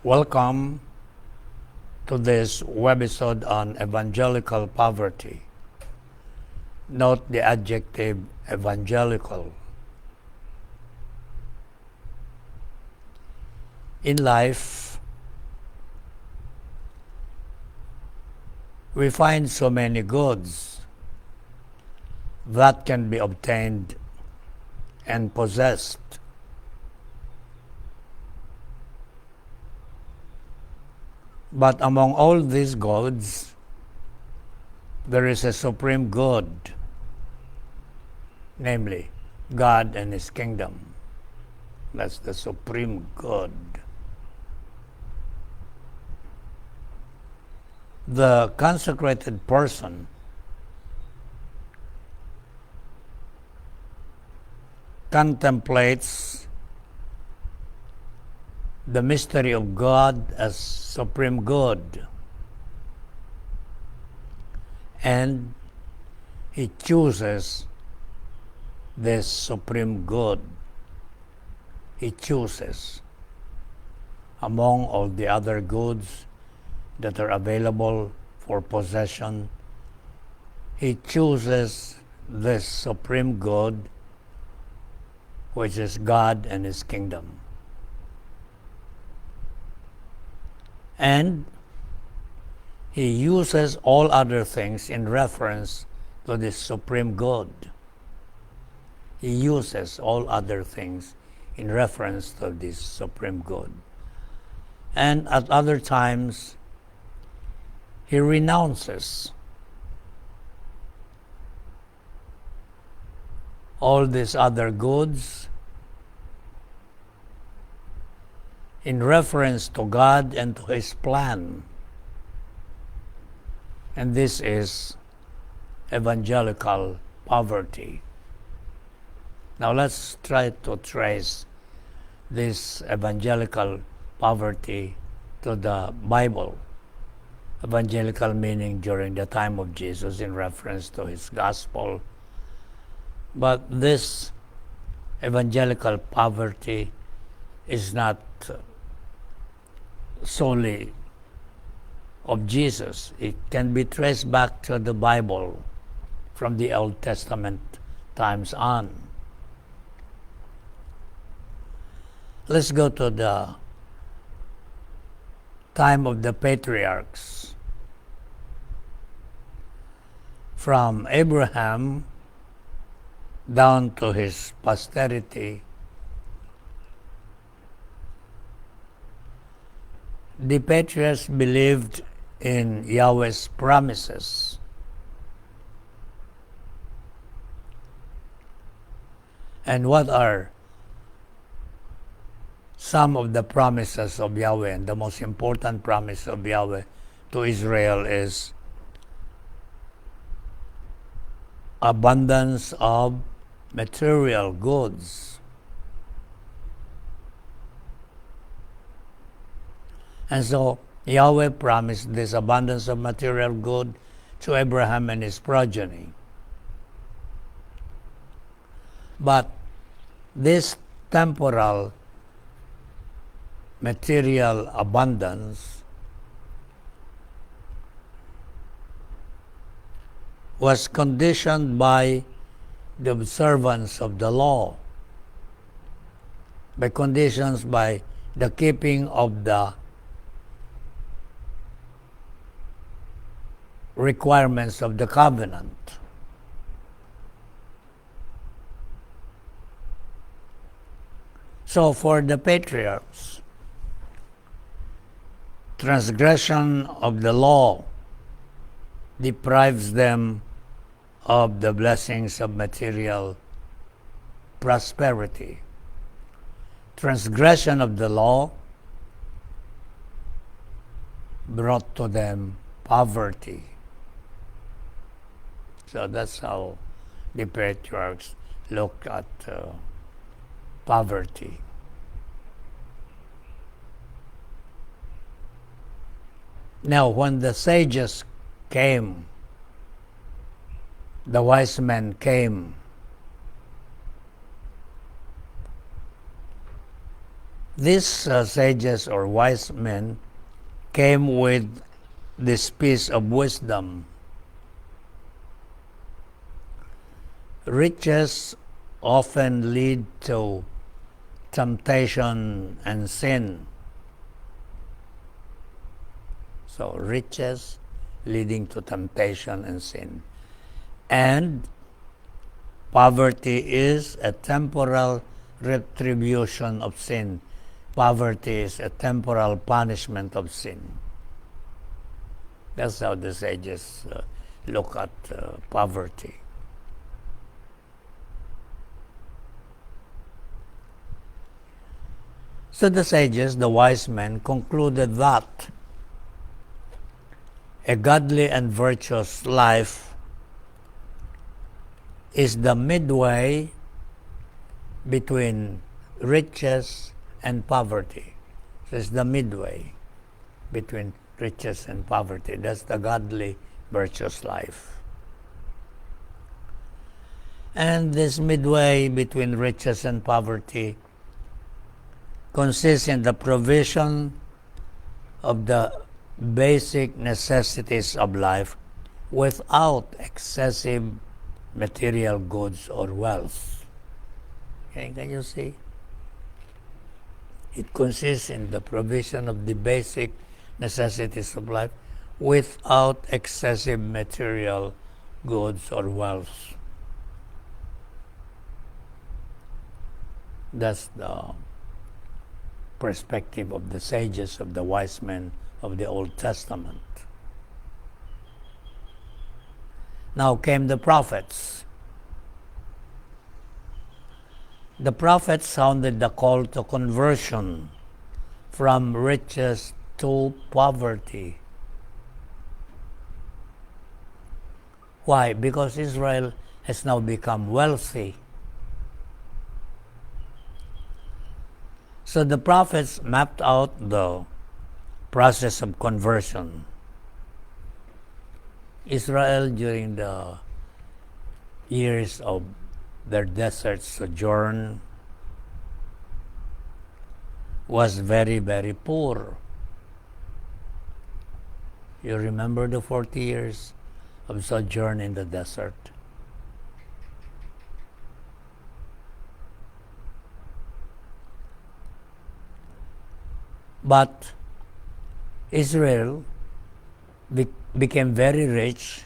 Welcome to this webisode on evangelical poverty. Note the adjective evangelical. In life, we find so many goods that can be obtained and possessed. But among all these goods, there is a supreme good, namely God and His kingdom. That's the supreme good. The consecrated person contemplates the mystery of God as supreme good, and he chooses this supreme good. He chooses among all the other goods that are available for possession. He chooses this supreme good, which is God and His kingdom. And he uses all other things in reference to this supreme good. He uses all other things in reference to this supreme good. And at other times, he renounces all these other goods in reference to God and to His plan. And this is evangelical poverty. Now let's try to trace this evangelical poverty to the Bible. Evangelical meaning during the time of Jesus in reference to His gospel. But this evangelical poverty is not solely of Jesus. It can be traced back to the Bible from the Old Testament times on. Let's go to the time of the patriarchs. From Abraham down to his posterity, the patriarchs believed in Yahweh's promises. And what are some of the promises of Yahweh? And the most important promise of Yahweh to Israel is abundance of material goods. And so Yahweh promised this abundance of material good to Abraham and his progeny. But this temporal material abundance was conditioned by the observance of the law, by conditions by the keeping of the requirements of the covenant. So for the patriarchs, transgression of the law deprives them of the blessings of material prosperity. Transgression of the law brought to them poverty. So that's how the patriarchs look at poverty. Now, when the sages came, the wise men came, These sages or wise men came with this piece of wisdom. Riches often lead to temptation and sin. So riches leading to temptation and sin. And poverty is a temporal retribution of sin. Poverty is a temporal punishment of sin. That's how the sages look at poverty. So the sages, the wise men, concluded that a godly and virtuous life is the midway between riches and poverty. So it's the midway between riches and poverty. That's the godly, virtuous life. And this midway between riches and poverty consists in the provision of the basic necessities of life without excessive material goods or wealth. Okay, can you see? It consists in the provision of the basic necessities of life without excessive material goods or wealth. That's the perspective of the sages, of the wise men of the Old Testament. Now came the prophets. The prophets sounded the call to conversion from riches to poverty. Why? Because Israel has now become wealthy. So the prophets mapped out the process of conversion. Israel, during the years of their desert sojourn, was very, very poor. You remember the 40 years of sojourn in the desert? But Israel became very rich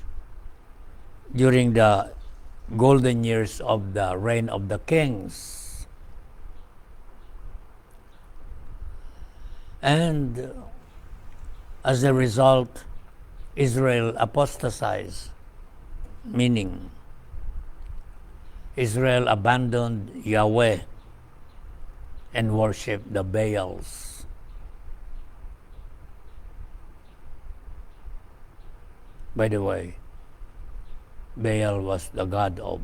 during the golden years of the reign of the kings. And as a result, Israel apostatized, meaning Israel abandoned Yahweh and worshipped the Baals. By the way, Baal was the god of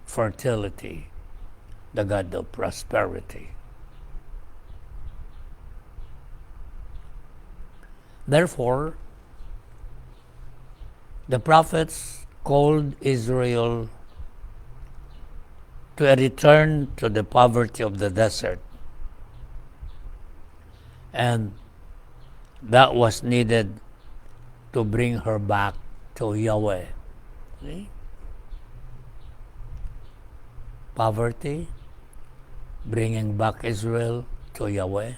fertility, the god of prosperity. Therefore, the prophets called Israel to a return to the poverty of the desert. And that was needed to bring her back to Yahweh. See? Poverty, bringing back Israel to Yahweh.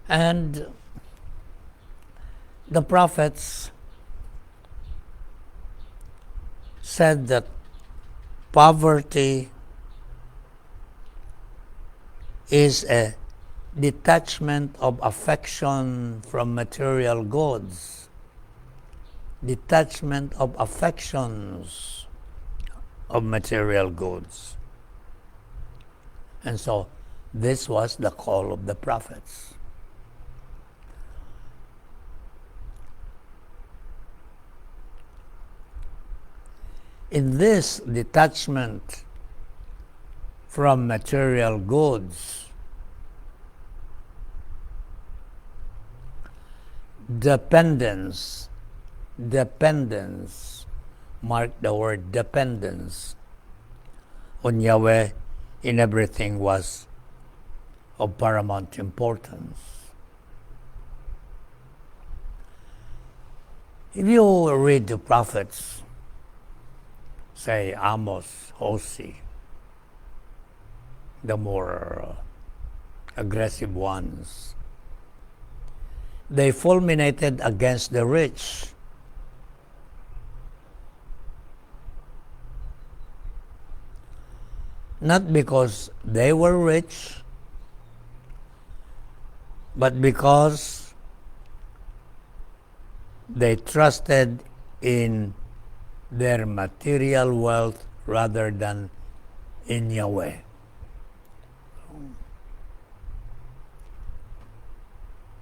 And the prophets said that poverty is a detachment of affection from material goods. Detachment of affections of material goods. And so this was the call of the prophets. In this detachment from material goods, dependence marked the word dependence on Yahweh in everything was of paramount importance. If you read the prophets, say Amos, Hosea, the more aggressive ones, they fulminated against the rich. Not because they were rich, but because they trusted in their material wealth rather than in Yahweh.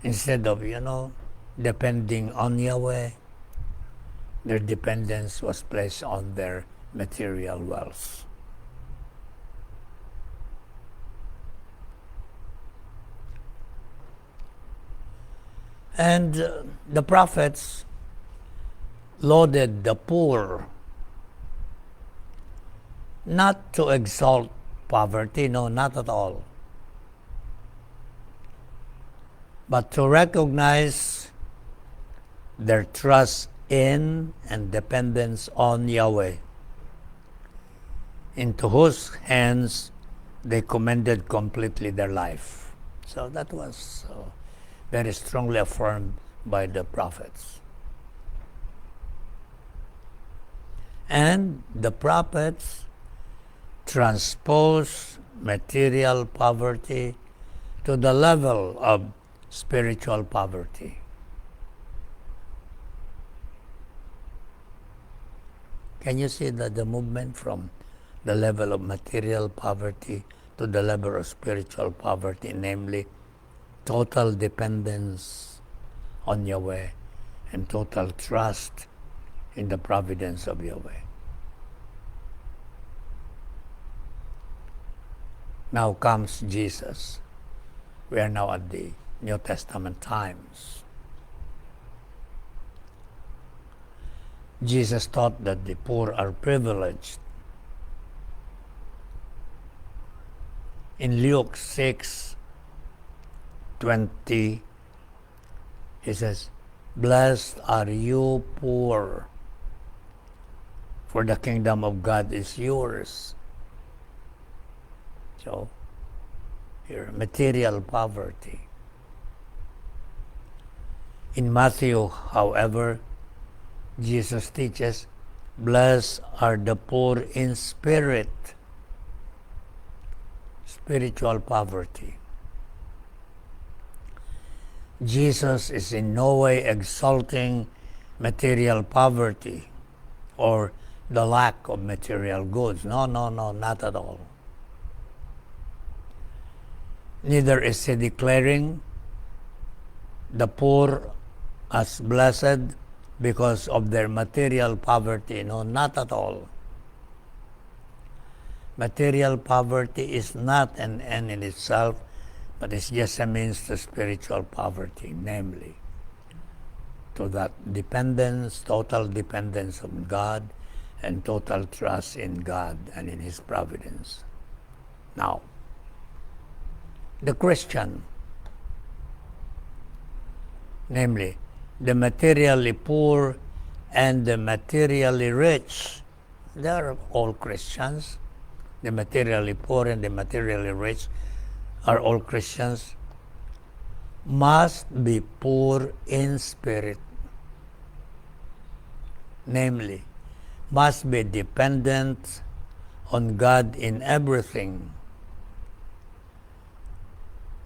Instead of, depending on Yahweh, their dependence was placed on their material wealth. And the prophets lauded the poor, not to exalt poverty, no, not at all, but to recognize their trust in and dependence on Yahweh, into whose hands they commended completely their life. So that was very strongly affirmed by the prophets. And the prophets transpose material poverty to the level of spiritual poverty. Can you see the movement from the level of material poverty to the level of spiritual poverty, namely total dependence on Yahweh and total trust in the providence of Yahweh? Now comes Jesus. We are now at the New Testament times. Jesus taught that the poor are privileged. In Luke 6:20, he says, "Blessed are you poor, for the kingdom of God is yours." So, your material poverty. In Matthew, however, Jesus teaches, "Blessed are the poor in spirit," spiritual poverty. Jesus is in no way exalting material poverty or the lack of material goods. No, not at all. Neither is he declaring the poor as blessed because of their material poverty. No, not at all. Material poverty is not an end in itself, but it's just a means to spiritual poverty, namely to that dependence, total dependence on God, and total trust in God and in His providence. Now, the Christian, namely the materially poor and the materially rich, they are all Christians. The materially poor and the materially rich are all Christians, must be poor in spirit. Namely, must be dependent on God in everything,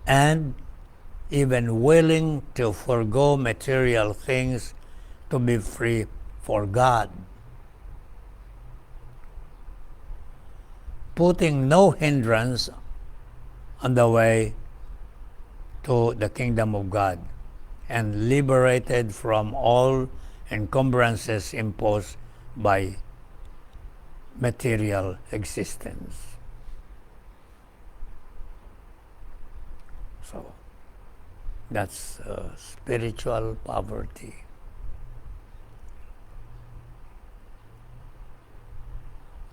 and even willing to forego material things to be free for God, putting no hindrance on the way to the kingdom of God, and liberated from all encumbrances imposed by material existence. So, that's spiritual poverty.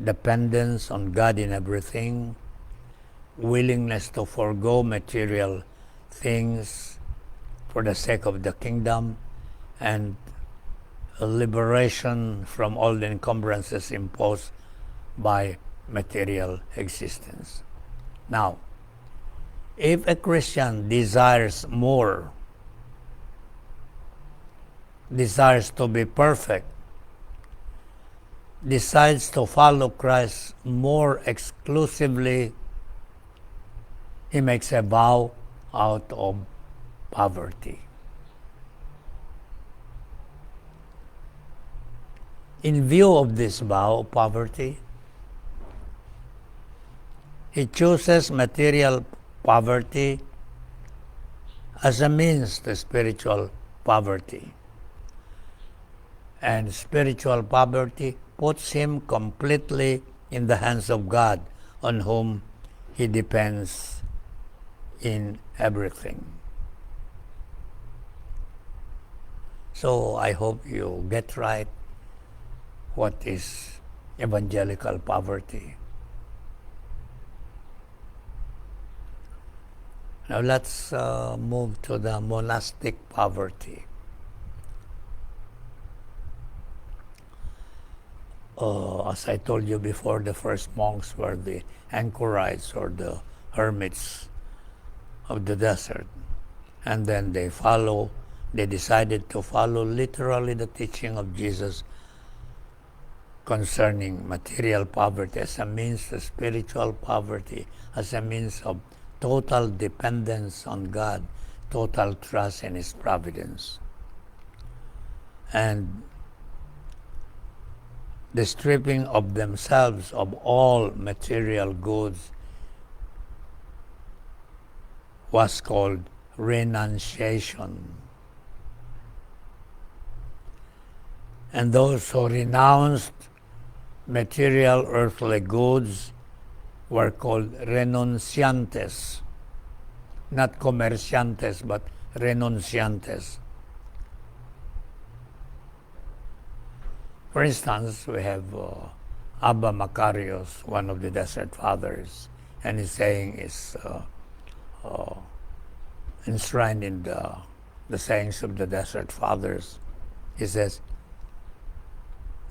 dependence on God in everything, willingness to forego material things for the sake of the kingdom, and a liberation from all the encumbrances imposed by material existence. Now, if a Christian desires more, desires to be perfect, decides to follow Christ more exclusively, he makes a vow out of poverty. In view of this vow of poverty, he chooses material poverty as a means to spiritual poverty. And spiritual poverty puts him completely in the hands of God, on whom he depends in everything. So I hope you get right what is evangelical poverty. Now let's move to the monastic poverty. As I told you before, the first monks were the anchorites or the hermits of the desert. And then they decided to follow literally the teaching of Jesus concerning material poverty as a means to spiritual poverty, as a means of total dependence on God, total trust in His providence. And the stripping of themselves of all material goods was called renunciation. And those who renounced material earthly goods were called renunciantes. Not comerciantes, but renunciantes. For instance, we have Abba Macarius, one of the Desert Fathers, and his saying is enshrined in the sayings of the Desert Fathers. He says,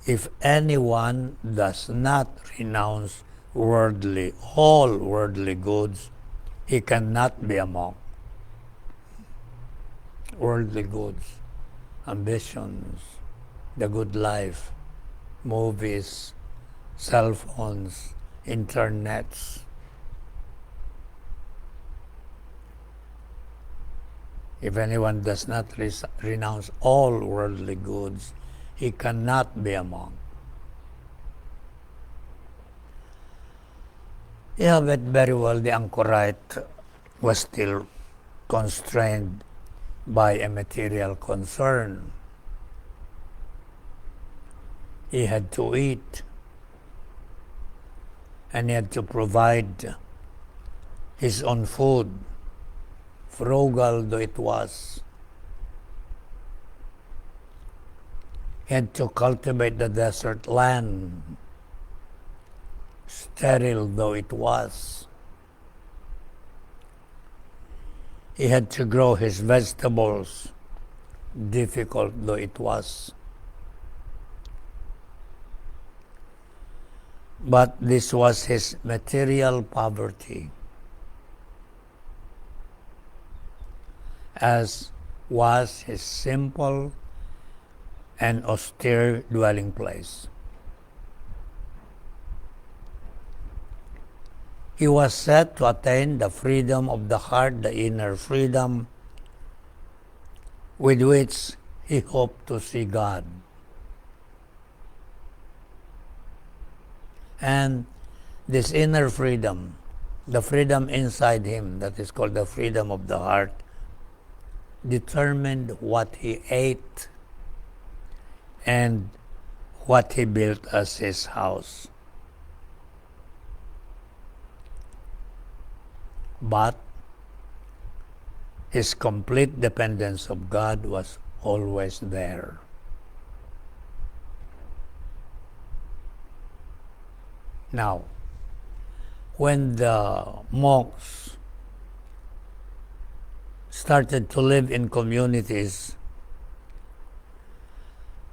if anyone does not renounce all worldly goods, he cannot be a monk. Worldly goods, ambitions, the good life, movies, cell phones, internets. If anyone does not renounce all worldly goods, he cannot be a monk. Yeah, but very well the anchorite was still constrained by a material concern. He had to eat, and he had to provide his own food, frugal though it was. He had to cultivate the desert land, sterile though it was. He had to grow his vegetables, difficult though it was. But this was his material poverty, as was his simple and austere dwelling place. He was set to attain the freedom of the heart, the inner freedom with which he hoped to see God. And this inner freedom, the freedom inside him, that is called the freedom of the heart, determined what he ate and what he built as his house. But his complete dependence of God was always there. Now, when the monks started to live in communities,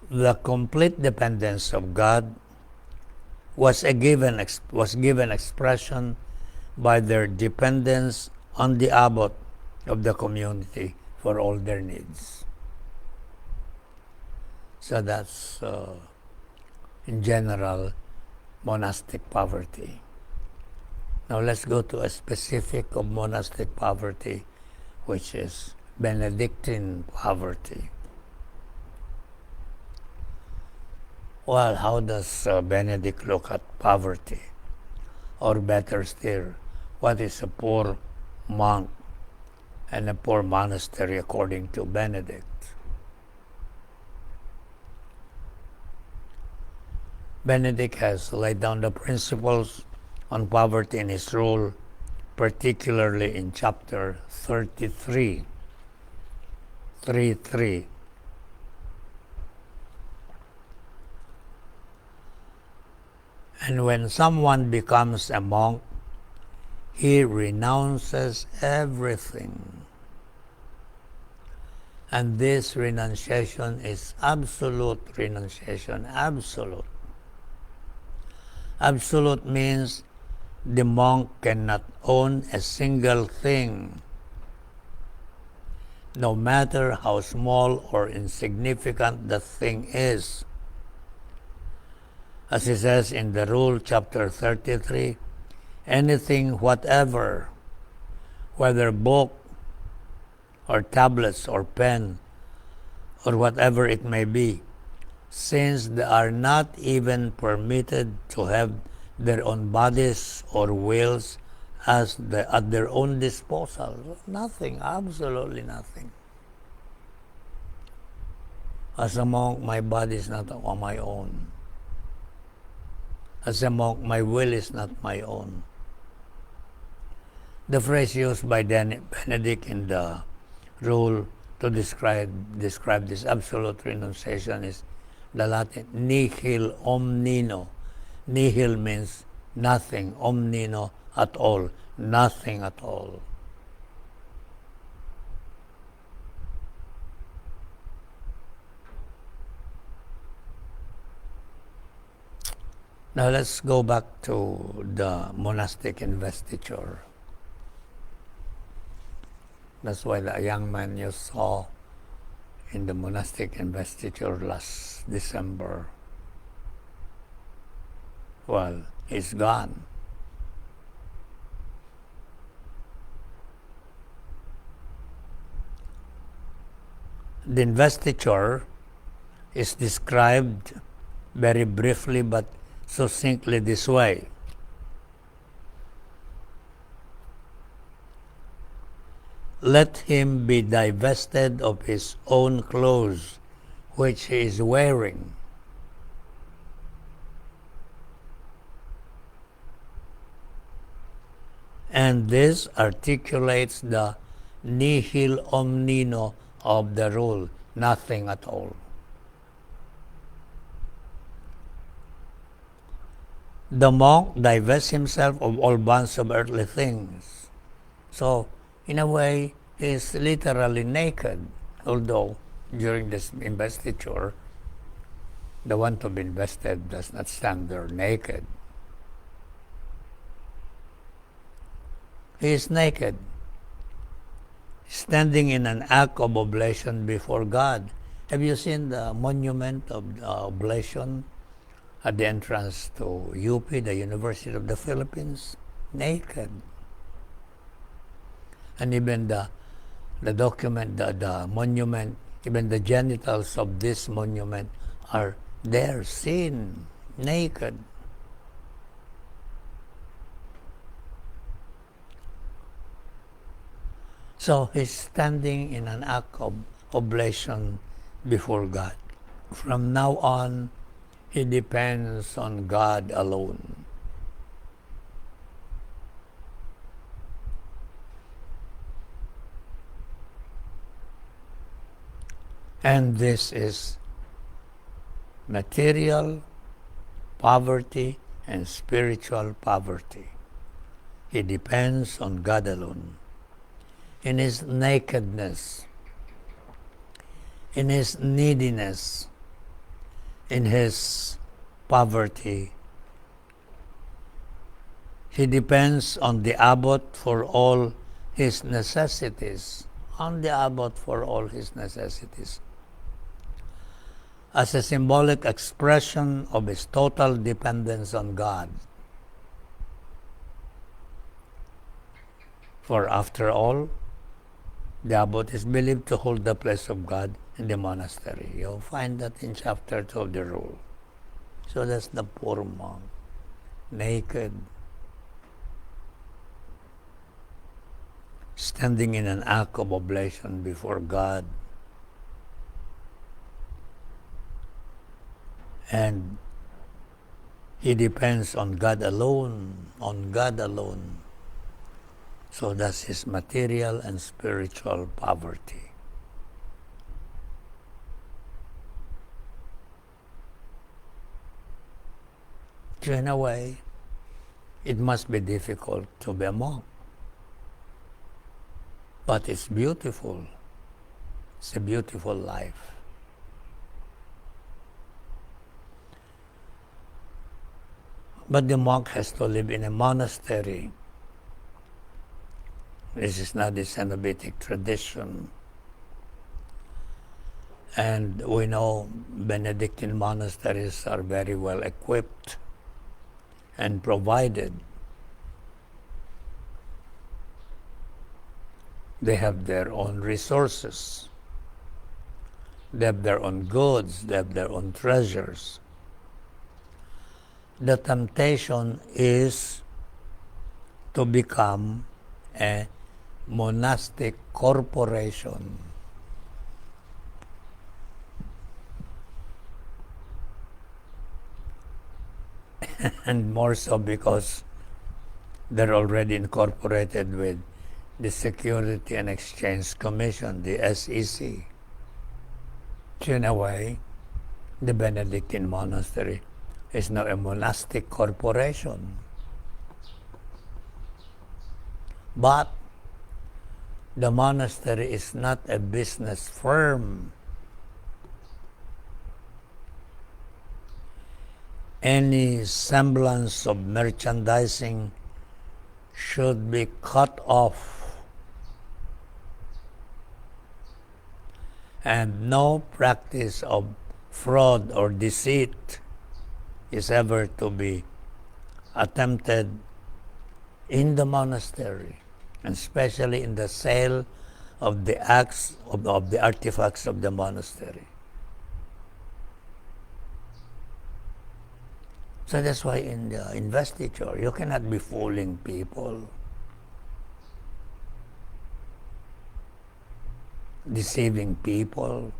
the complete dependence of God was given expression by their dependence on the abbot of the community for all their needs. So that's, in general, monastic poverty. Now let's go to a specific of monastic poverty, which is Benedictine poverty. Well, how does Benedict look at poverty? Or better still, what is a poor monk and a poor monastery according to Benedict? Benedict has laid down the principles on poverty in his rule, particularly in chapter 33, 3:3. And when someone becomes a monk, he renounces everything. And this renunciation is absolute renunciation, absolute. Absolute means the monk cannot own a single thing, no matter how small or insignificant the thing is. As he says in the rule, chapter 33, anything whatever, whether book or tablets or pen or whatever it may be, since they are not even permitted to have their own bodies or wills at their own disposal. Nothing, absolutely nothing. As a monk, my body is not on my own. As a monk, my will is not my own. The phrase used by Benedict in the rule to describe this absolute renunciation is the Latin nihil omnino. Nihil means nothing, omnino at all, nothing at all. Now let's go back to the monastic investiture. That's why the young man you saw in the monastic investiture last December, well, he's gone. The investiture is described very briefly but succinctly this way. Let him be divested of his own clothes, which he is wearing. And this articulates the nihil omnino of the rule, nothing at all. The monk divests himself of all bonds of earthly things. So, in a way, he is literally naked, although during this investiture, the one to be invested does not stand there naked. He is naked, standing in an act of oblation before God. Have you seen the monument of the oblation at the entrance to UP, the University of the Philippines? Naked. And even the document, the monument, even the genitals of this monument are there, seen, naked. So he's standing in an act of oblation before God. From now on, he depends on God alone. And this is material poverty and spiritual poverty. He depends on God alone. In his nakedness, in his neediness, in his poverty, he depends on the Abbot for all his necessities. On the Abbot for all his necessities. As a symbolic expression of his total dependence on God. For after all, the Abbot is believed to hold the place of God in the monastery. You'll find that in chapter 2 of the rule. So that's the poor monk, naked, standing in an act of oblation before God. And he depends on God alone, on God alone. So that's his material and spiritual poverty. So in a way, it must be difficult to be a monk. But it's beautiful. It's a beautiful life. But the monk has to live in a monastery. This is not the Cenobitic tradition. And we know Benedictine monasteries are very well equipped and provided. They have their own resources. They have their own goods. They have their own treasures. The temptation is to become a monastic corporation. And more so because they're already incorporated with the Security and Exchange Commission, the SEC. So in a way, the Benedictine monastery is now a monastic corporation. But the monastery is not a business firm. Any semblance of merchandising should be cut off, and no practice of fraud or deceit is ever to be attempted in the monastery, and especially in the sale of the acts of the artifacts of the monastery. So that's why in the investiture, you cannot be fooling people, deceiving people,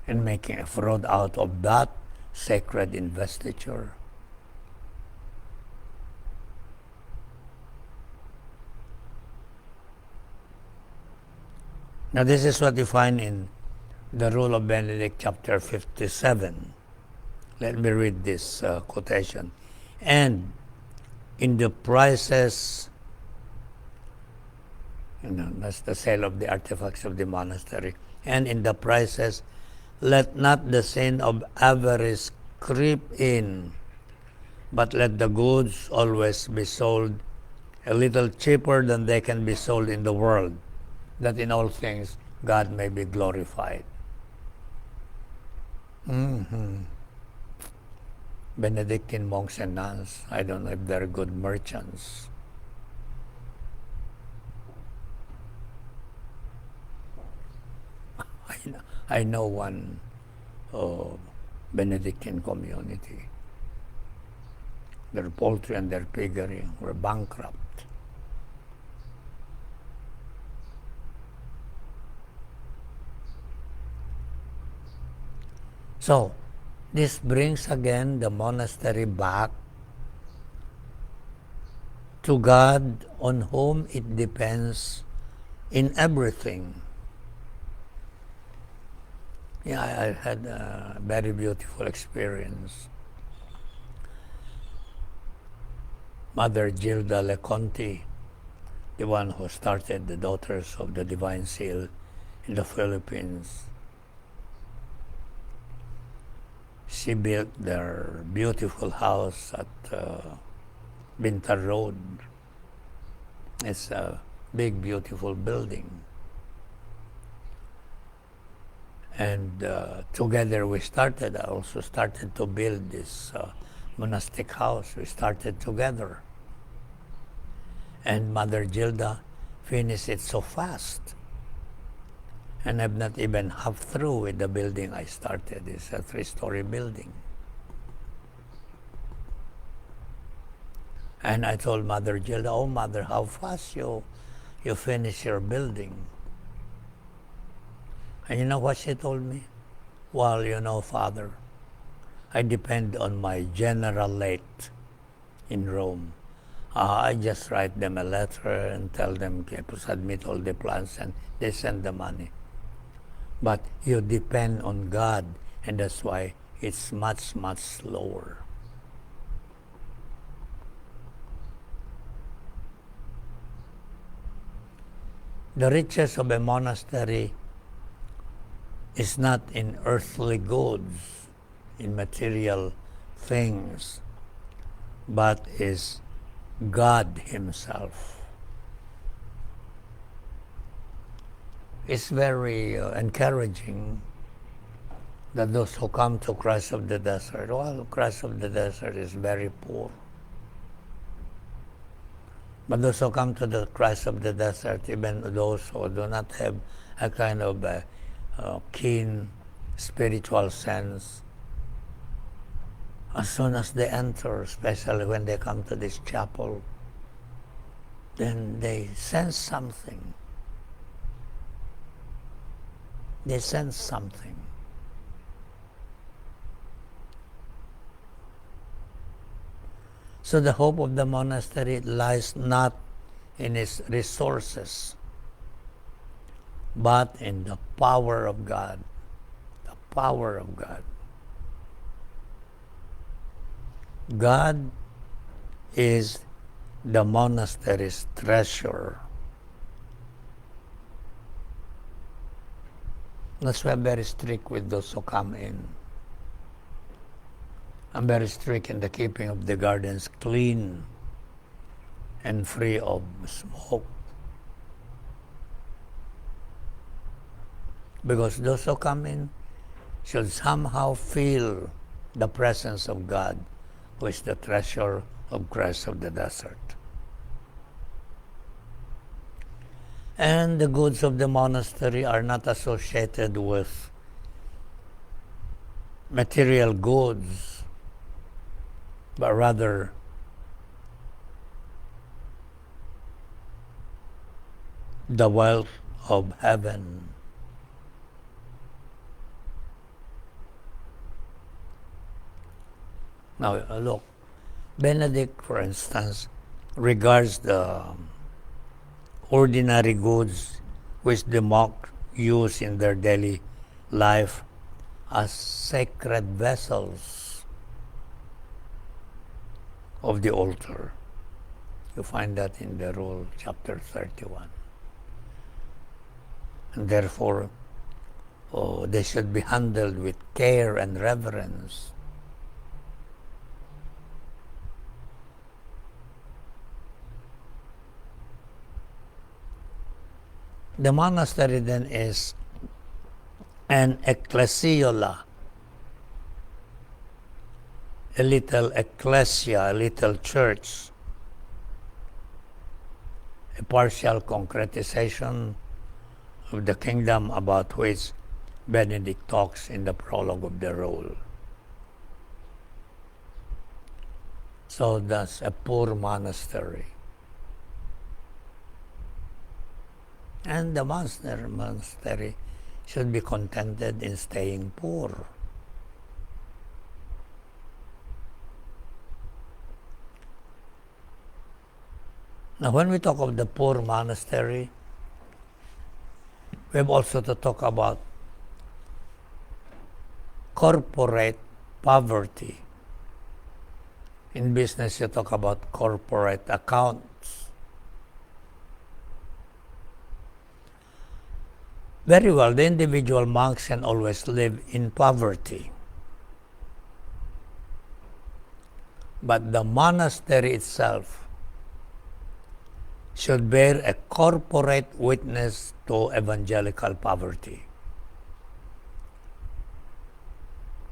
and making a fraud out of that sacred investiture. Now this is what you find in the Rule of Benedict, chapter 57. Let me read this quotation. And in the prices, that's the sale of the artifacts of the monastery, and in the prices, let not the sin of avarice creep in, but let the goods always be sold a little cheaper than they can be sold in the world, that in all things God may be glorified. Benedictine monks and nuns, I don't know if they're good merchants. I know one Benedictine community. Their poultry and their piggery were bankrupt. So, this brings again the monastery back to God, on whom it depends in everything. Yeah, I had a very beautiful experience Mother Gilda Leconte, the one who started the Daughters of the Divine Seal in the Philippines. She built their beautiful house at Bintar Road. It's a big, beautiful building. And together we started. I also started to build this monastic house. We started together. And Mother Gilda finished it so fast. And I'm not even half through with the building I started. It's a 3-story building. And I told Mother Gilda, "Oh, Mother, how fast you finish your building." And you know what she told me? "Well, you know, Father, I depend on my generalate in Rome. I just write them a letter and tell them to submit all the plans and they send the money. But you depend on God, and that's why it's much, much slower." The riches of a monastery is not in earthly goods, in material things, but is God Himself. It's very encouraging that those who come to Christ of the Desert, well, Christ of the Desert is very poor. But those who come to the Christ of the Desert, even those who do not have a kind of keen spiritual sense, as soon as they enter, especially when they come to this chapel, then they sense something. They sense something. So the hope of the monastery lies not in its resources, but in the power of God. The power of God. God is the monastery's treasure. That's why I'm very strict with those who come in. I'm very strict in the keeping of the gardens clean and free of smoke. Because those who come in should somehow feel the presence of God, who is the treasure of Christ of the Desert. And the goods of the monastery are not associated with material goods, but rather the wealth of heaven. Now, look, Benedict, for instance, regards the ordinary goods which the monks use in their daily life as sacred vessels of the altar. You find that in the Rule, chapter 31. And therefore, they should be handled with care and reverence. The monastery then is an ecclesiola, a little ecclesia, a little church, a partial concretization of the kingdom about which Benedict talks in the prologue of the Rule. So that's a poor monastery. And the monastery should be contented in staying poor. Now, when we talk of the poor monastery, we have also to talk about corporate poverty. In business, you talk about corporate accounts. Very well, the individual monks can always live in poverty. But the monastery itself should bear a corporate witness to evangelical poverty,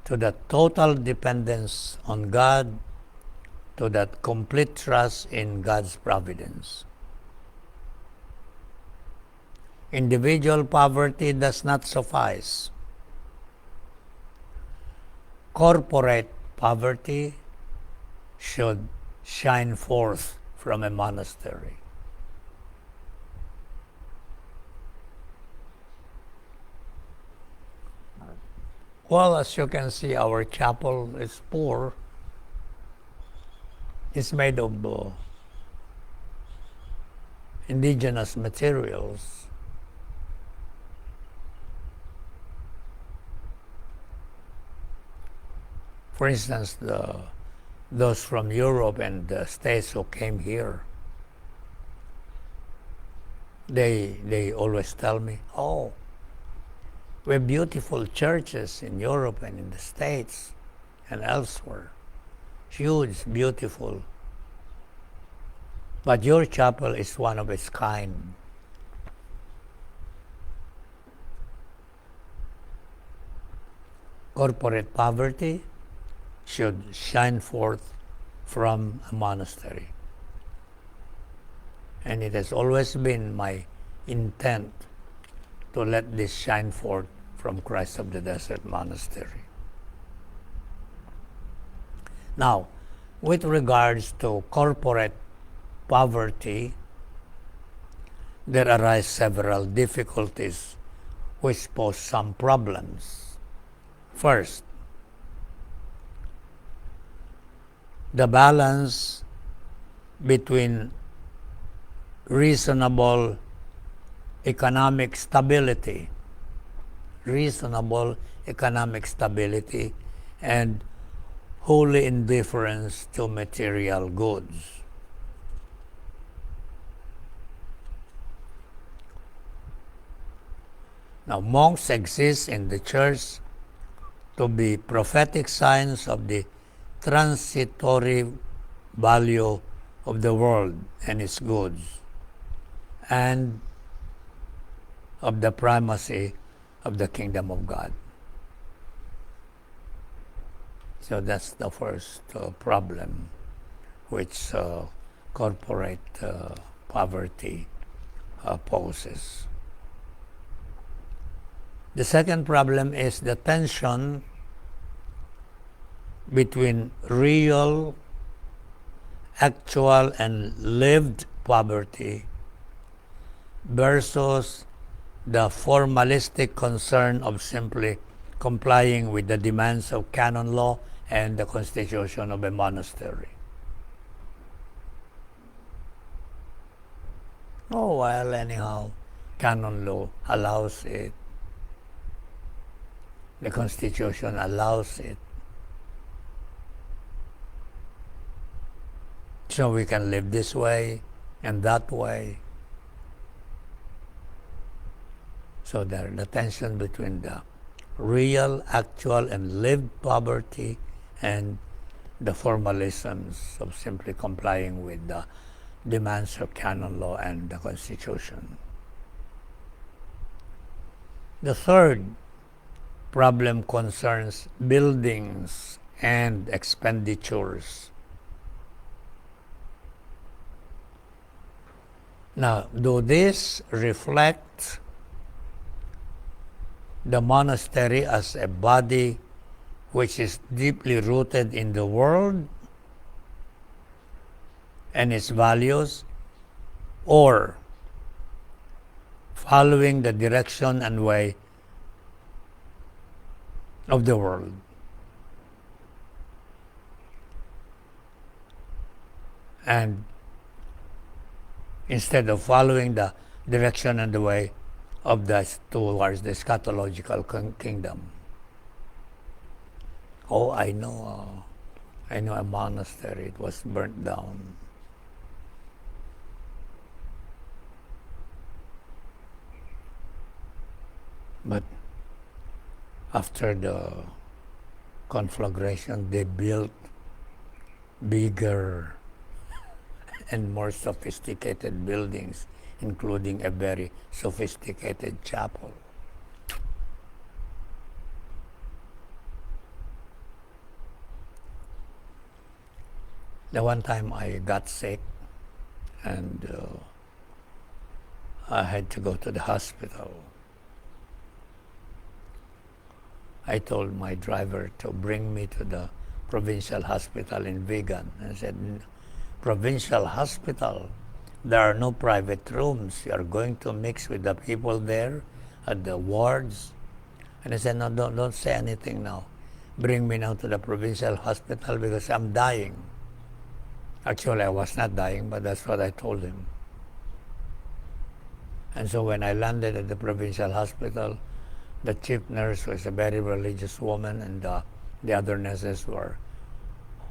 to the total dependence on God, to that complete trust in God's providence. Individual poverty does not suffice. Corporate poverty should shine forth from a monastery. Well, as you can see, our chapel is poor. It's made of indigenous materials. For instance, those from Europe and the States who came here, they always tell me, oh, we have beautiful churches in Europe and in the States and elsewhere. Huge, beautiful. But your chapel is one of its kind. Corporate poverty should shine forth from a monastery. And it has always been my intent to let this shine forth from Christ of the Desert Monastery. Now, with regards to corporate poverty, there arise several difficulties which pose some problems. First, the balance between reasonable economic stability and holy indifference to material goods. Now, monks exist in the church to be prophetic signs of the transitory value of the world and its goods, and of the primacy of the kingdom of God. So that's the first problem which corporate poverty poses. The second problem is the tension between real, actual, and lived poverty versus the formalistic concern of simply complying with the demands of canon law and the constitution of a monastery. Oh, well, anyhow, canon law allows it. The constitution allows it. So we can live this way and that way. So there, the tension between the real, actual, and lived poverty and the formalisms of simply complying with the demands of canon law and the Constitution. The third problem concerns buildings and expenditures. Now, do this reflect the monastery as a body which is deeply rooted in the world and its values, or following the direction and way of the world? And instead of following the direction and the way of towards the eschatological kingdom. Oh, I know I know a monastery, it was burnt down. But after the conflagration, they built bigger and more sophisticated buildings, including a very sophisticated chapel. The one time I got sick and I had to go to the hospital. I told my driver to bring me to the provincial hospital in Vigan. I said, provincial hospital, there are no private rooms. You are going to mix with the people there at the wards. And I said, no, don't say anything now. Bring me now to the provincial hospital because I'm dying. Actually, I was not dying, but that's what I told him. And so when I landed at the provincial hospital, the chief nurse was a very religious woman, and the other nurses were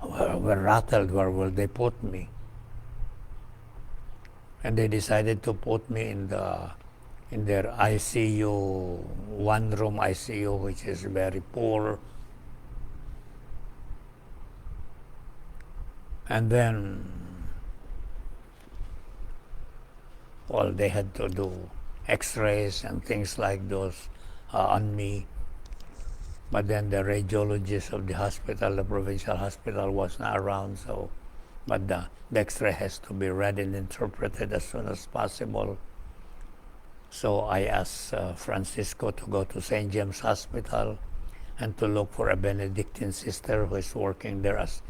rattled. Where will they put me? And they decided to put me in their ICU, one-room ICU, which is very poor. And then, well, they had to do x-rays and things like those on me. But then the radiologist of the hospital, the provincial hospital, was not around, so, but the x-ray has to be read and interpreted as soon as possible. So I asked Francisco to go to St. James Hospital and to look for a Benedictine sister who is working there as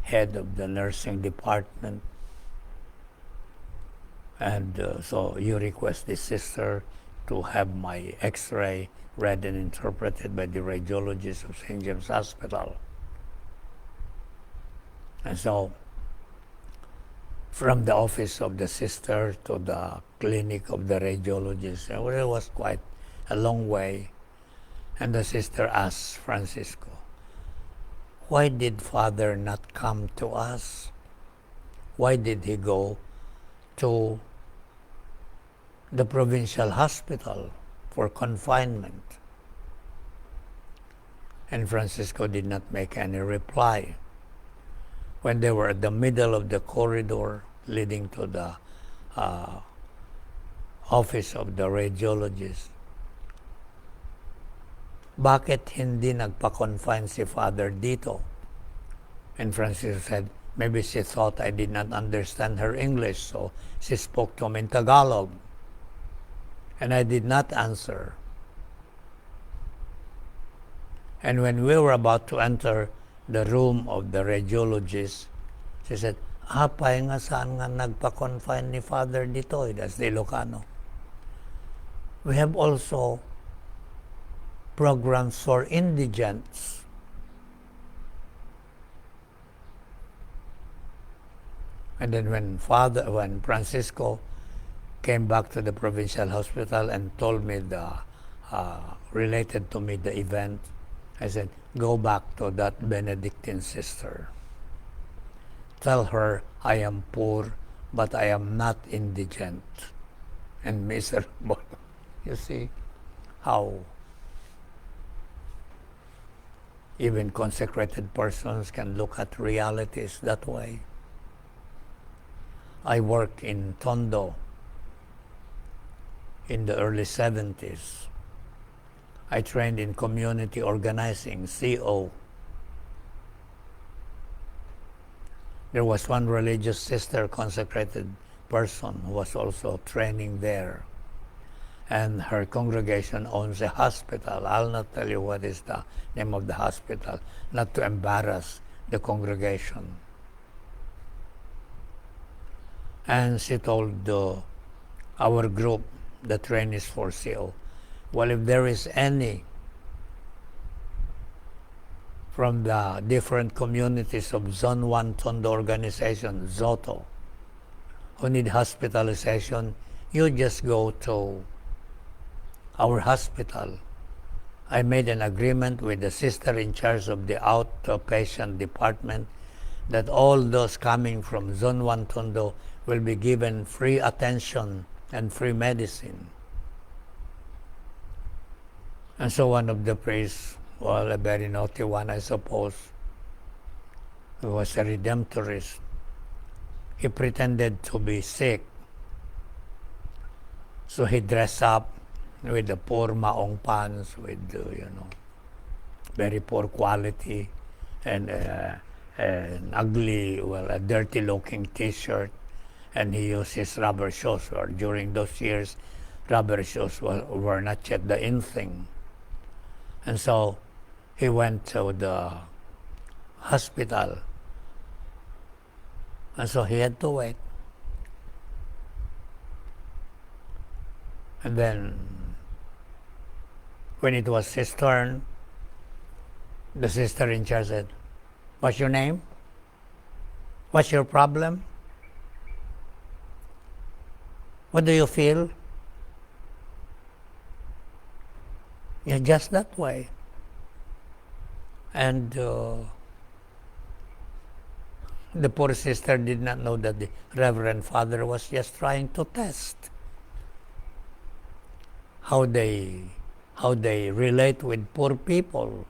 head of the nursing department. And so you request the sister to have my x-ray read and interpreted by the radiologist of St. James Hospital. And so from the office of the sister to the clinic of the radiologist, it was quite a long way. And the sister asked Francisco, why did Father not come to us? Why did he go to the provincial hospital for confinement? And Francisco did not make any reply. When they were at the middle of the corridor leading to the office of the radiologist, bakit hindi nagpa-confine si Father dito? And Francisco said, maybe she thought I did not understand her English, so she spoke to me in Tagalog. And I did not answer. And when we were about to enter the room of the radiologist, she said, pay nga saan nga nagpa-confine ni Father dito? That's the Ilocano. We have also programs for indigents. And then when Francisco came back to the provincial hospital and told me related to me the event, I said, go back to that Benedictine sister. Tell her I am poor, but I am not indigent and miserable. You see how even consecrated persons can look at realities that way. I worked in Tondo in the early 70s. I trained in community organizing, CO. There was one religious sister, consecrated person, who was also training there. And her congregation owns a hospital. I'll not tell you what is the name of the hospital, not to embarrass the congregation. And she told our group, the trainees for CO, well, if there is any from the different communities of Zone 1 Tondo organization, Zoto, who need hospitalization, you just go to our hospital I made an agreement with the sister in charge of the outpatient department that all those coming from Zone 1 Tondo will be given free attention and free medicine. And so one of the priests, well, a very naughty one, I suppose, who was a redemptorist, he pretended to be sick. So he dressed up with the poor maong pants, with, very poor quality, and an ugly, a dirty-looking T-shirt, and he used his rubber shoes. Or during those years, rubber shoes were not yet the in thing. And so he went to the hospital, and so he had to wait. And then, when it was his turn, the sister in charge said, "What's your name? What's your problem? What do you feel?" Yeah, just that way. And the poor sister did not know that the Reverend Father was just trying to test how they relate with poor people.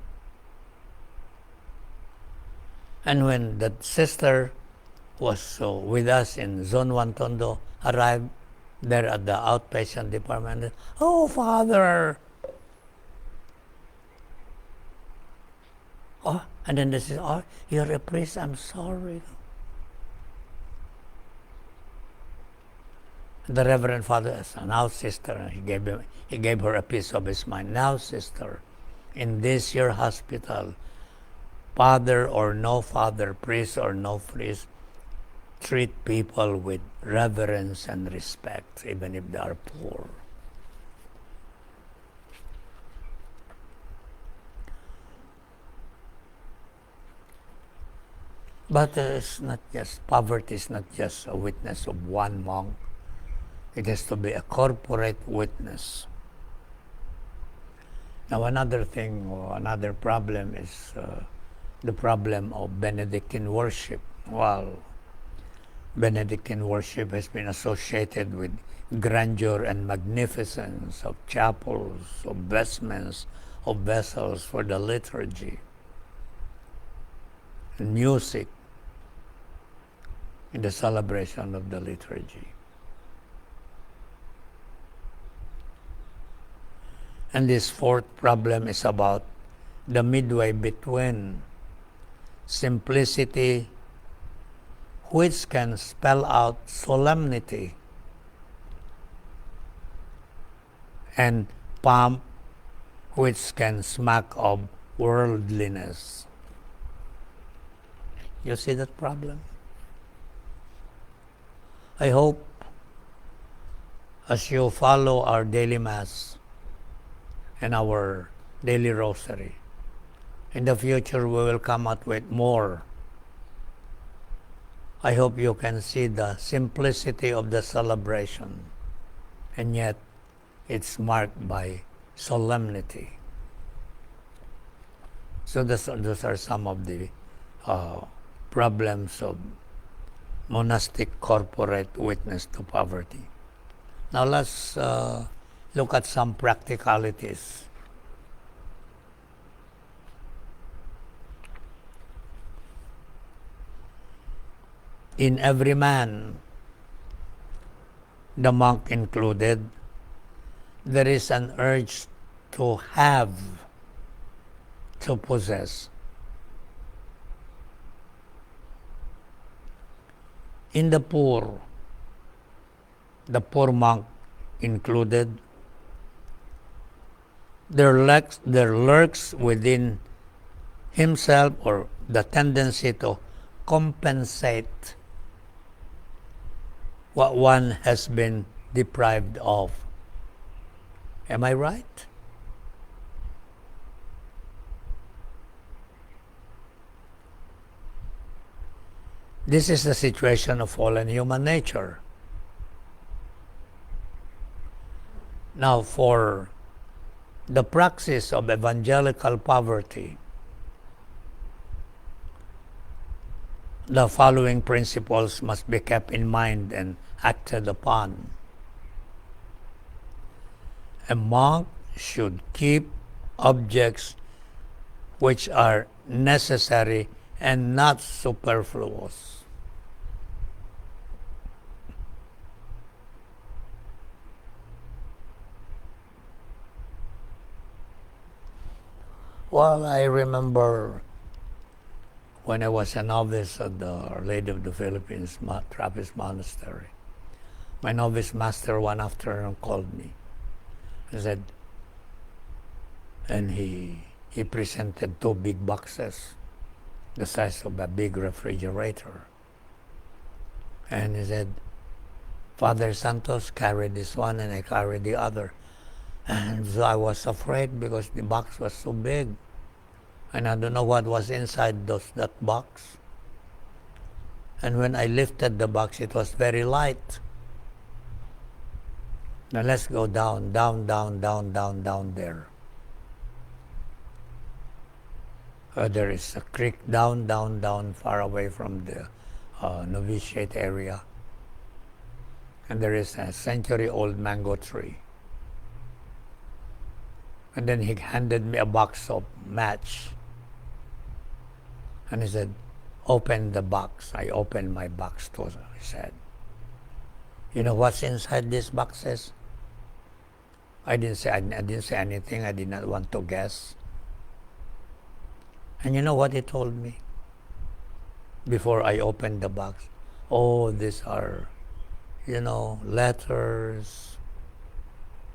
And when that sister was with us in Zone 1 Tondo, arrived there at the outpatient department, "Oh, Father!" Oh, and then they said, "Oh, you're a priest, I'm sorry." The Reverend Father said, "Now, sister," he gave her a piece of his mind. "Now, sister, in this your hospital, father or no father, priest or no priest, treat people with reverence and respect, even if they are poor." But poverty is not just a witness of one monk. It has to be a corporate witness. Now, another thing, or another problem is the problem of Benedictine worship. Well, Benedictine worship has been associated with grandeur and magnificence of chapels, of vestments, of vessels for the liturgy, and music in the celebration of the liturgy. And this fourth problem is about the midway between simplicity, which can spell out solemnity, and pomp, which can smack of worldliness. You see that problem? I hope as you follow our daily Mass and our daily Rosary, in the future we will come out with more. I hope you can see the simplicity of the celebration, and yet it's marked by solemnity. So those are some of the problems of monastic corporate witness to poverty. Now let's look at some practicalities. In every man, the monk included, there is an urge to have, to possess. In the poor monk included, there lurks within himself or the tendency to compensate what one has been deprived of. Am I right? This is the situation of fallen human nature. Now, for the praxis of evangelical poverty, the following principles must be kept in mind and acted upon. A monk should keep objects which are necessary and not superfluous. Well, I remember when I was a novice at the Our Lady of the Philippines Trappist Monastery, my novice master one afternoon called me. He said, and he presented 2 big boxes, the size of a big refrigerator. And he said, Father Santos carried this one and I carried the other. And so I was afraid because the box was so big. And I don't know what was inside that box. And when I lifted the box, it was very light. Now let's go down there. There is a creek down, far away from the novitiate area. And there is a century-old mango tree. And then he handed me a box of match. And he said, open the box. I opened my box too, he said. You know what's inside these boxes? I didn't say anything. I did not want to guess. And you know what he told me? Before I opened the box. Oh, these are, letters,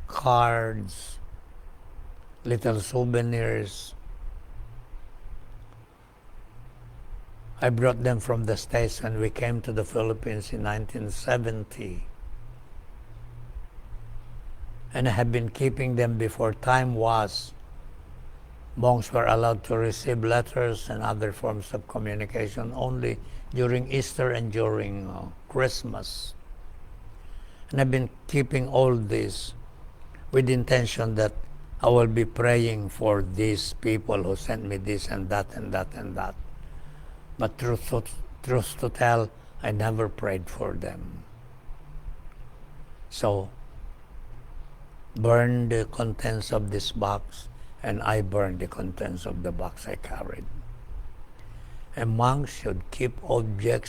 cards, little souvenirs. I brought them from the States when we came to the Philippines in 1970. And I have been keeping them before time was. Monks were allowed to receive letters and other forms of communication only during Easter and during Christmas. And I've been keeping all this with the intention that I will be praying for these people who sent me this and that and that and that. But truth to tell, I never prayed for them. So, burn the contents of this box, and I burned the contents of the box I carried. A monk should keep only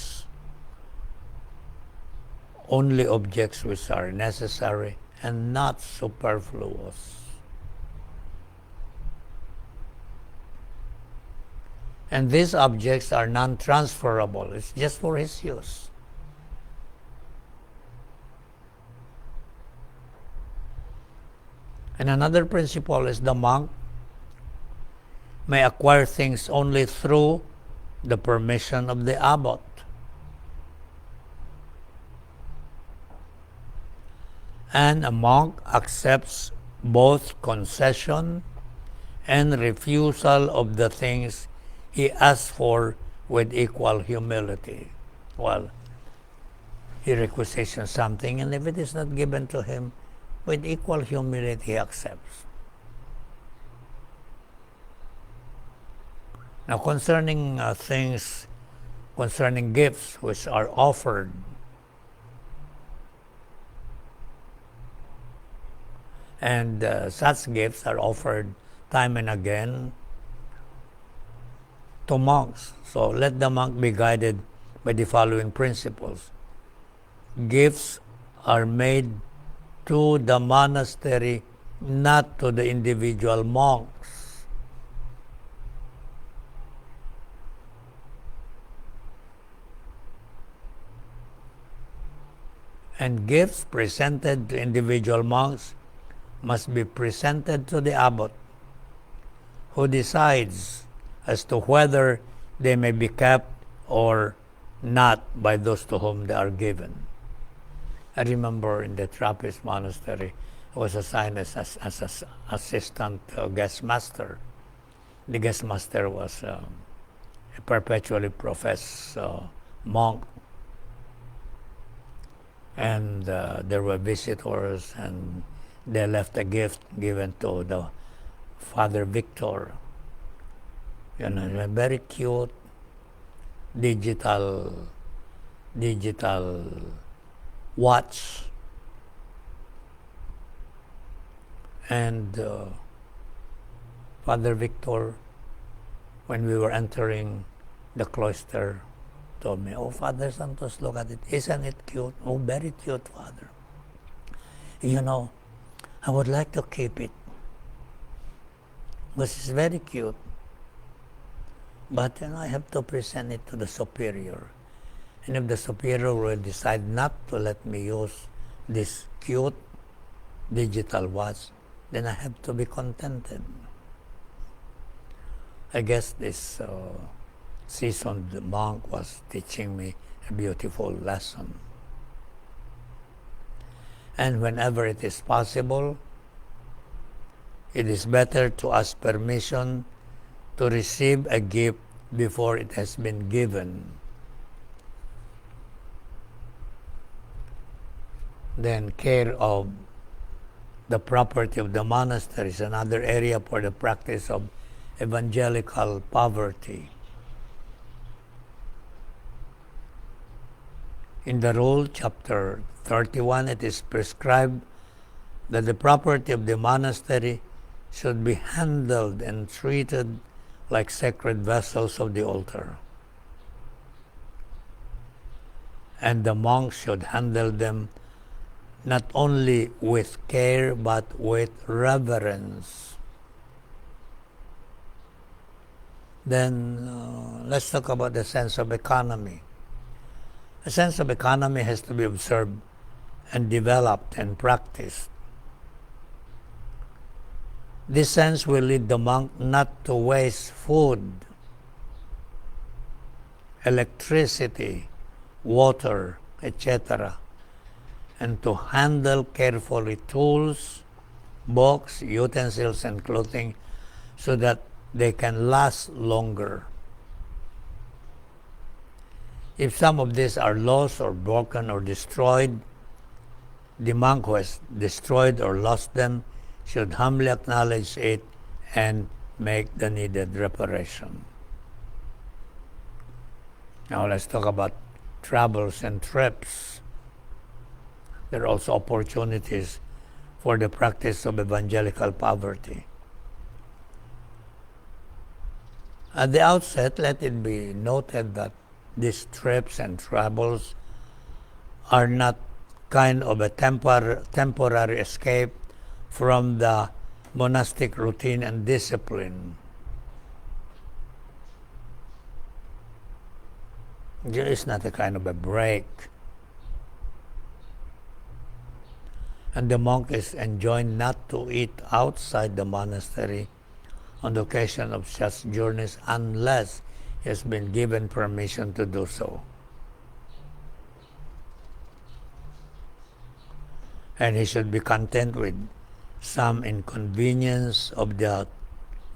objects which are necessary and not superfluous. And these objects are non-transferable. It's just for his use. And another principle is the monk may acquire things only through the permission of the abbot. And a monk accepts both concession and refusal of the things he asks for with equal humility. Well, he requisitions something, and if it is not given to him, with equal humility he accepts. Now, concerning gifts which are offered, and such gifts are offered time and again to monks. So let the monk be guided by the following principles. Gifts are made to the monastery, not to the individual monks. And gifts presented to individual monks must be presented to the abbot, who decides as to whether they may be kept or not by those to whom they are given. I remember in the Trappist monastery, I was assigned as assistant guest master. The guest master was a perpetually professed monk. And there were visitors, and they left a gift given to Father Victor. A very cute digital watch. And Father Victor, when we were entering the cloister, told me, "Oh, Father Santos, look at it. Isn't it cute?" "Oh, very cute, Father. I would like to keep it because it's very cute. But I have to present it to the superior. And if the superior will decide not to let me use this cute digital watch, then I have to be contented." I guess this seasoned monk was teaching me a beautiful lesson. And whenever it is possible, it is better to ask permission to receive a gift before it has been given. Then care of the property of the monastery is another area for the practice of evangelical poverty. In the rule, chapter 31, it is prescribed that the property of the monastery should be handled and treated like sacred vessels of the altar. And the monks should handle them not only with care but with reverence. Then let's talk about the sense of economy. A sense of economy has to be observed and developed and practiced. This sense will lead the monk not to waste food, electricity, water, etc., and to handle carefully tools, books, utensils, and clothing so that they can last longer. If some of these are lost or broken or destroyed, the monk who has destroyed or lost them should humbly acknowledge it and make the needed reparation. Now let's talk about travels and trips. There are also opportunities for the practice of evangelical poverty. At the outset, let it be noted that these trips and travels are not kind of a temporary escape from the monastic routine and discipline. It is not a kind of a break. And the monk is enjoined not to eat outside the monastery on the occasion of such journeys unless he has been given permission to do so. And he should be content with some inconvenience of the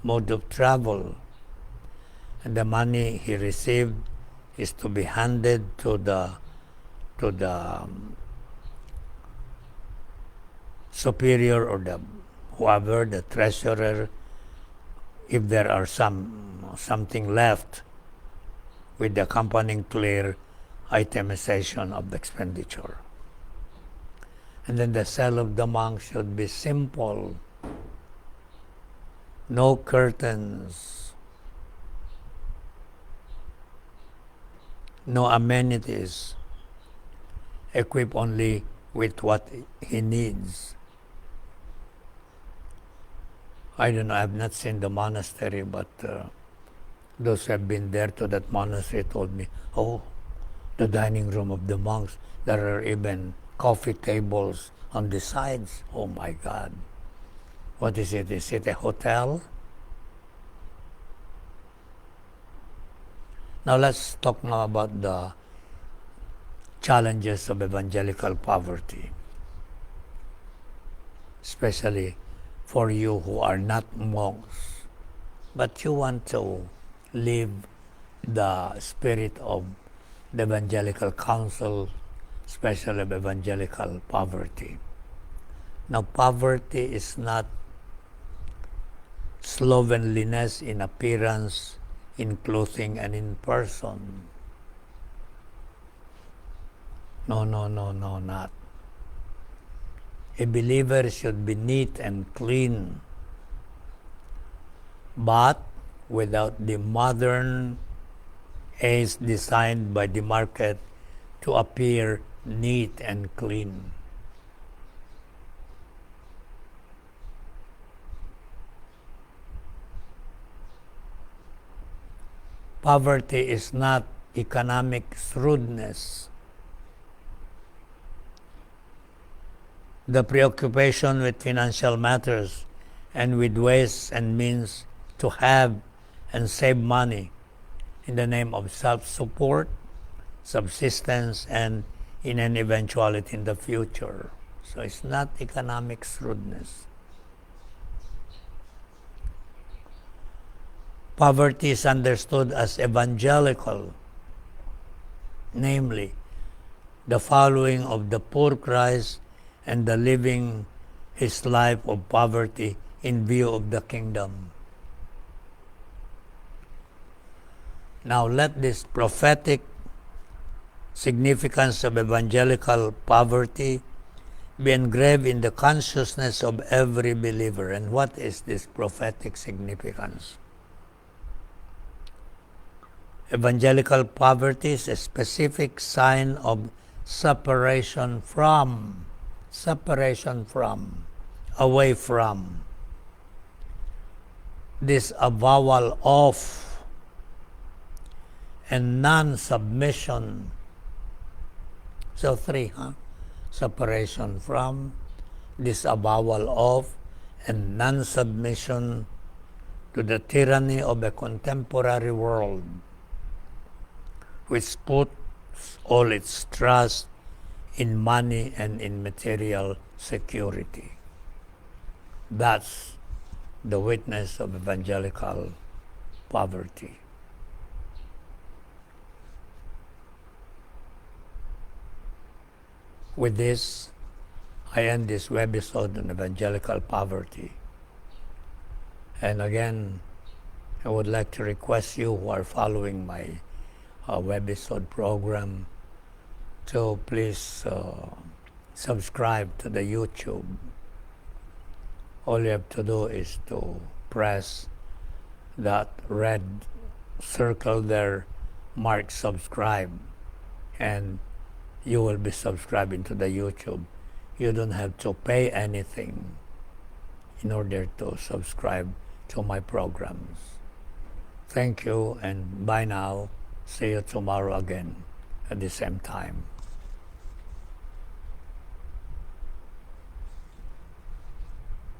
mode of travel. And the money he received is to be handed to the superior or the treasurer, if there are something left, with the accompanying clear itemization of the expenditure. And then the cell of the monk should be simple, no curtains, no amenities, equipped only with what he needs. I don't know, I have not seen the monastery, but those who have been there to that monastery told me, "Oh, the dining room of the monks, there are even coffee tables on the sides." Oh my God. What is it? Is it a hotel? Now let's talk now about the challenges of evangelical poverty, especially for you who are not monks, but you want to live the spirit of the evangelical counsel, especially of evangelical poverty. Now, poverty is not slovenliness in appearance, in clothing, and in person. No, not. A believer should be neat and clean, but without the modern aids designed by the market to appear neat and clean. Poverty is not economic shrewdness. The preoccupation with financial matters and with ways and means to have and save money in the name of self-support, subsistence, and in an eventuality in the future. So it's not economic shrewdness. Poverty is understood as evangelical, namely, the following of the poor Christ and the living his life of poverty in view of the kingdom. Now let this prophetic significance of evangelical poverty be engraved in the consciousness of every believer. And what is this prophetic significance? Evangelical poverty is a specific sign of separation from, away from, disavowal of, and non-submission. So three, separation from, disavowal of, and non-submission to the tyranny of a contemporary world, which puts all its trust in money and in material security. That's the witness of evangelical poverty. With this, I end this webisode on evangelical poverty. And again, I would like to request you who are following my webisode program to please subscribe to the YouTube. All you have to do is to press that red circle there marked subscribe, and you will be subscribing to the YouTube. You don't have to pay anything in order to subscribe to my programs. Thank you, and bye now. See you tomorrow again at the same time.